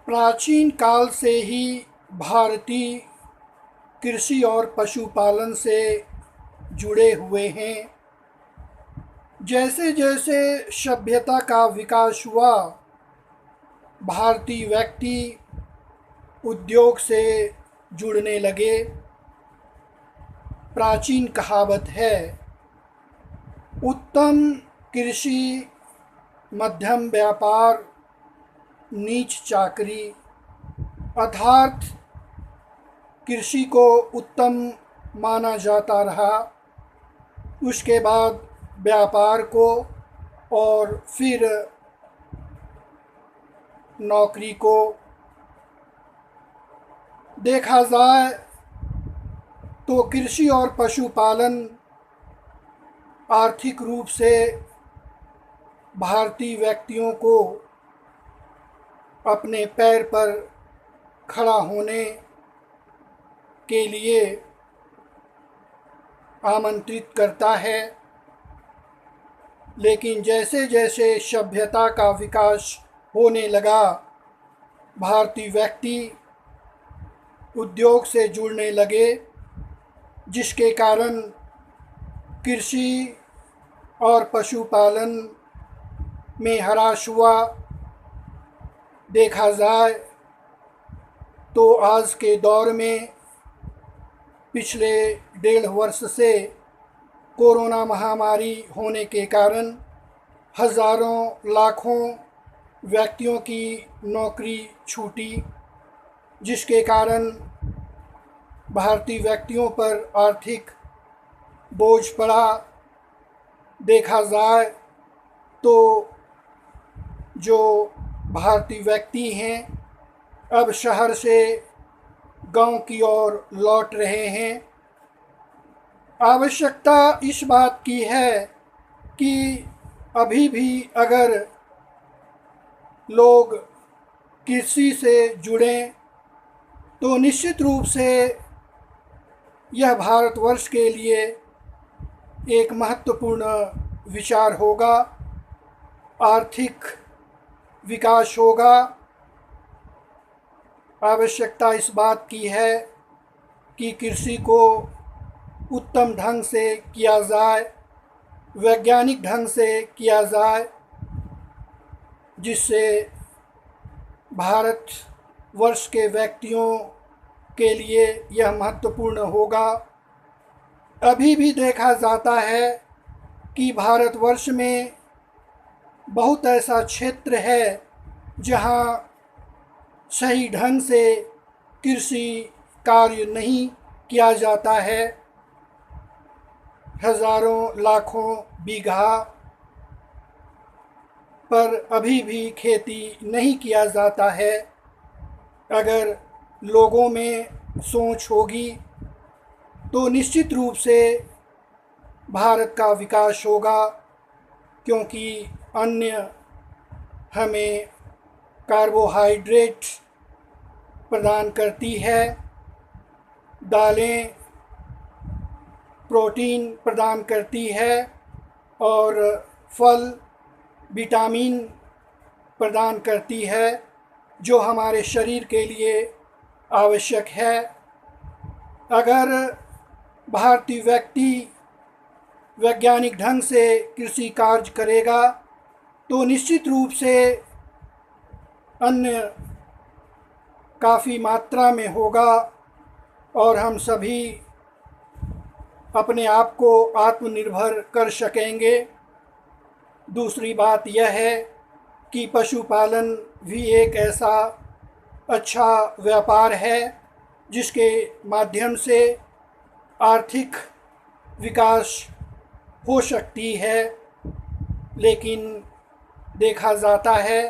प्राचीन काल से ही भारतीय कृषि और पशुपालन से जुड़े हुए हैं। जैसे जैसे सभ्यता का विकास हुआ, भारतीय व्यक्ति उद्योग से जुड़ने लगे। प्राचीन कहावत है, उत्तम कृषि मध्यम व्यापार नीच चाकरी। अर्थात कृषि को उत्तम माना जाता रहा, उसके बाद व्यापार को, और फिर नौकरी को। देखा जाए तो कृषि और पशुपालन आर्थिक रूप से भारतीय व्यक्तियों को अपने पैर पर खड़ा होने के लिए आमंत्रित करता है। लेकिन जैसे जैसे सभ्यता का विकास होने लगा, भारतीय व्यक्ति उद्योग से जुड़ने लगे, जिसके कारण कृषि और पशुपालन में ह्रास हुआ। देखा जाए तो आज के दौर में पिछले 1.5 वर्ष से कोरोना महामारी होने के कारण हज़ारों लाखों व्यक्तियों की नौकरी छूटी, जिसके कारण भारतीय व्यक्तियों पर आर्थिक बोझ पड़ा। देखा जाए तो जो भारतीय व्यक्ति हैं, अब शहर से गांव की ओर लौट रहे हैं। आवश्यकता इस बात की है कि अभी भी अगर लोग कृषि से जुड़ें तो निश्चित रूप से यह भारतवर्ष के लिए एक महत्वपूर्ण विचार होगा, आर्थिक विकास होगा। आवश्यकता इस बात की है कि कृषि को उत्तम ढंग से किया जाए, वैज्ञानिक ढंग से किया जाए, जिससे भारतवर्ष के व्यक्तियों के लिए यह महत्वपूर्ण होगा। अभी भी देखा जाता है कि भारतवर्ष में बहुत ऐसा क्षेत्र है जहाँ सही ढंग से कृषि कार्य नहीं किया जाता है। हज़ारों लाखों बीघा पर अभी भी खेती नहीं किया जाता है। अगर लोगों में सोच होगी तो निश्चित रूप से भारत का विकास होगा, क्योंकि अन्न हमें कार्बोहाइड्रेट प्रदान करती है, दालें प्रोटीन प्रदान करती है, और फल विटामिन प्रदान करती है, जो हमारे शरीर के लिए आवश्यक है। अगर भारतीय व्यक्ति वैज्ञानिक ढंग से कृषि कार्य करेगा तो निश्चित रूप से अन्न काफ़ी मात्रा में होगा और हम सभी अपने आप को आत्मनिर्भर कर सकेंगे। दूसरी बात यह है कि पशुपालन भी एक ऐसा अच्छा व्यापार है जिसके माध्यम से आर्थिक विकास हो सकती है। लेकिन देखा जाता है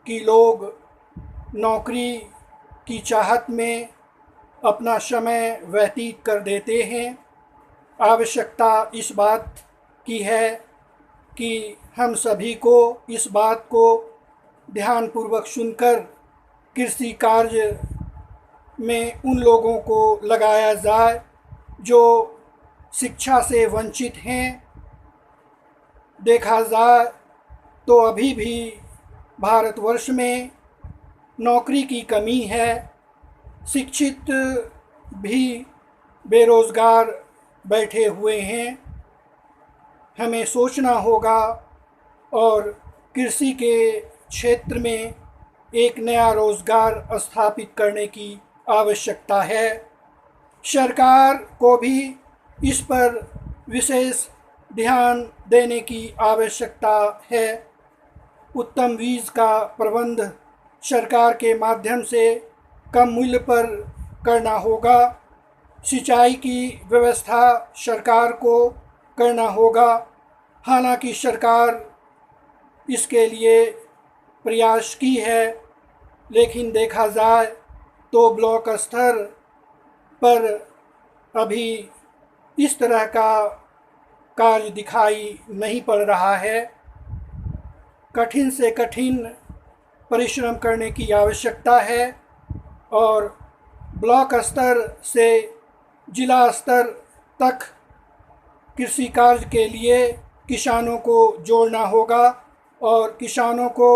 कि लोग नौकरी की चाहत में अपना समय व्यतीत कर देते हैं। आवश्यकता इस बात की है कि हम सभी को इस बात को ध्यानपूर्वक सुनकर कृषि कार्य में उन लोगों को लगाया जाए जो शिक्षा से वंचित हैं। देखा जाए तो अभी भी भारतवर्ष में नौकरी की कमी है, शिक्षित भी बेरोज़गार बैठे हुए हैं। हमें सोचना होगा और कृषि के क्षेत्र में एक नया रोज़गार स्थापित करने की आवश्यकता है। सरकार को भी इस पर विशेष ध्यान देने की आवश्यकता है। उत्तम बीज का प्रबंध सरकार के माध्यम से कम मूल्य पर करना होगा। सिंचाई की व्यवस्था सरकार को करना होगा। हालांकि सरकार इसके लिए प्रयास की है, लेकिन देखा जाए तो ब्लॉक स्तर पर अभी इस तरह का कार्य दिखाई नहीं पड़ रहा है। कठिन से कठिन परिश्रम करने की आवश्यकता है और ब्लॉक स्तर से जिला स्तर तक कृषि कार्य के लिए किसानों को जोड़ना होगा और किसानों को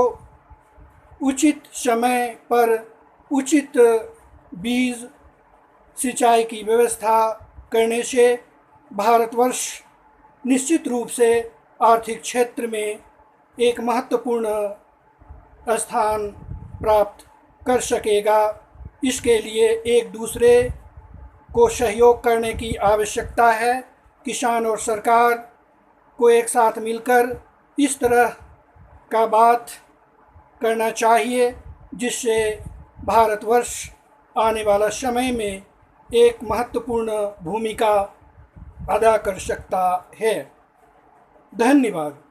उचित समय पर उचित बीज सिंचाई की व्यवस्था करने से भारतवर्ष निश्चित रूप से आर्थिक क्षेत्र में एक महत्वपूर्ण स्थान प्राप्त कर सकेगा। इसके लिए एक दूसरे को सहयोग करने की आवश्यकता है। किसान और सरकार को एक साथ मिलकर इस तरह का बात करना चाहिए जिससे भारतवर्ष आने वाला समय में एक महत्वपूर्ण भूमिका अदा कर सकता है। धन्यवाद।